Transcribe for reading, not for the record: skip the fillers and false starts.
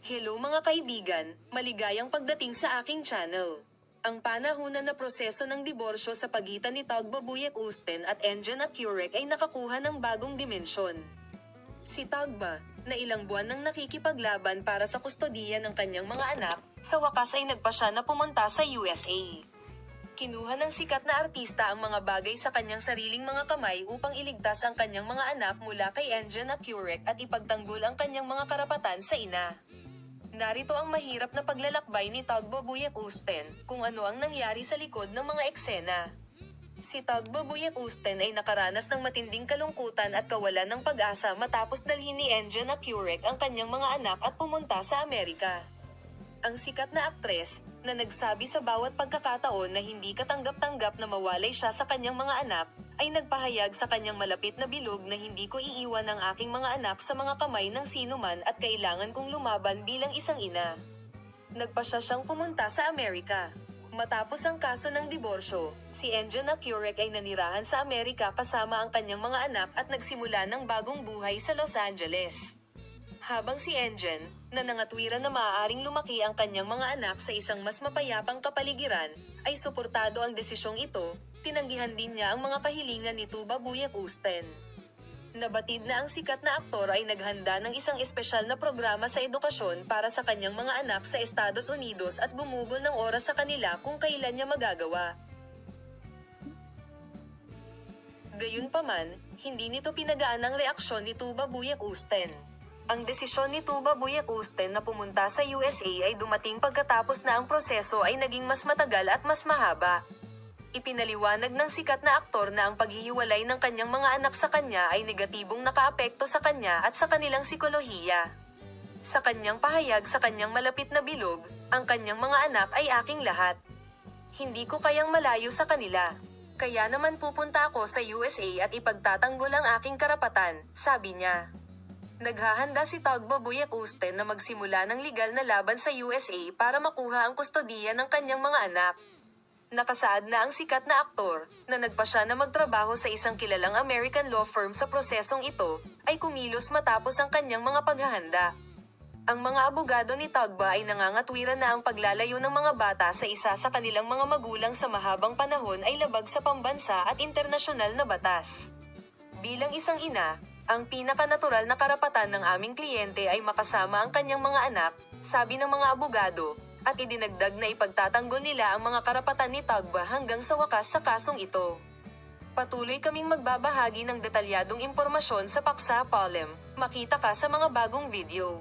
Hello mga kaibigan, maligayang pagdating sa aking channel. Ang panahunan na proseso ng diborsyo sa pagitan ni Tagba Buick-Usten at Engin Akurek ay nakakuha ng bagong dimensyon. Si Tagba, na ilang buwan nang nakikipaglaban para sa kustodiya ng kanyang mga anak, sa wakas ay nagpasya na pumunta sa USA. Kinuha ng sikat na artista ang mga bagay sa kanyang sariling mga kamay upang iligtas ang kanyang mga anak mula kay Engin Akurek at ipagtanggol ang kanyang mga karapatan sa ina. Narito ang mahirap na paglalakbay ni Tagba Buick-Usten, kung ano ang nangyari sa likod ng mga eksena. Si Tagba Buick-Usten ay nakaranas ng matinding kalungkutan at kawalan ng pag-asa matapos dalhin ni Engin Akurek ang kanyang mga anak at pumunta sa Amerika. Ang sikat na aktres, na nagsabi sa bawat pagkakataon na hindi katanggap-tanggap na mawalay siya sa kanyang mga anak, ay nagpahayag sa kanyang malapit na bilog na hindi ko iiwan ang aking mga anak sa mga kamay ng sinuman at kailangan kong lumaban bilang isang ina. Nagpasya siyang pumunta sa Amerika. Matapos ang kaso ng diborsyo, si Engin Akurek ay nanirahan sa Amerika kasama ang kanyang mga anak at nagsimula ng bagong buhay sa Los Angeles. Habang si Engin, na nangatwiran na maaaring lumaki ang kanyang mga anak sa isang mas mapayapang kapaligiran, ay suportado ang desisyong ito, tinanggihan din niya ang mga kahilingan ni Tagba Buick-Usten. Nabatid na ang sikat na aktor ay naghanda ng isang espesyal na programa sa edukasyon para sa kanyang mga anak sa Estados Unidos at gumugol ng oras sa kanila kung kailan niya magagawa. Gayunpaman, hindi nito pinagaan ang reaksyon ni Tagba Buick-Usten. Ang desisyon ni Tagba Buick-Usten na pumunta sa USA ay dumating pagkatapos na ang proseso ay naging mas matagal at mas mahaba. Ipinaliwanag ng sikat na aktor na ang paghihiwalay ng kanyang mga anak sa kanya ay negatibong nakaapekto sa kanya at sa kanilang psikolohiya. Sa kanyang pahayag sa kanyang malapit na bilog, ang kanyang mga anak ay aking lahat. Hindi ko kayang malayo sa kanila. Kaya naman pupunta ako sa USA at ipagtatanggol ang aking karapatan, sabi niya. Naghahanda si Tagba Buick-Usten na magsimula ng legal na laban sa USA para makuha ang kustodiya ng kanyang mga anak. Nakasaad na ang sikat na aktor, na nagpasya na magtrabaho sa isang kilalang American law firm sa prosesong ito, ay kumilos matapos ang kanyang mga paghahanda. Ang mga abogado ni Tagba ay nangangatwiran na ang paglalayo ng mga bata sa isa sa kanilang mga magulang sa mahabang panahon ay labag sa pambansa at internasyonal na batas. Bilang isang ina, ang pinaka-natural na karapatan ng aming kliyente ay makasama ang kanyang mga anak, sabi ng mga abogado, at idinagdag na ipagtatanggol nila ang mga karapatan ni Tagba hanggang sa wakas sa kasong ito. Patuloy kaming magbabahagi ng detalyadong impormasyon sa Paksa Palem. Makita ka sa mga bagong video.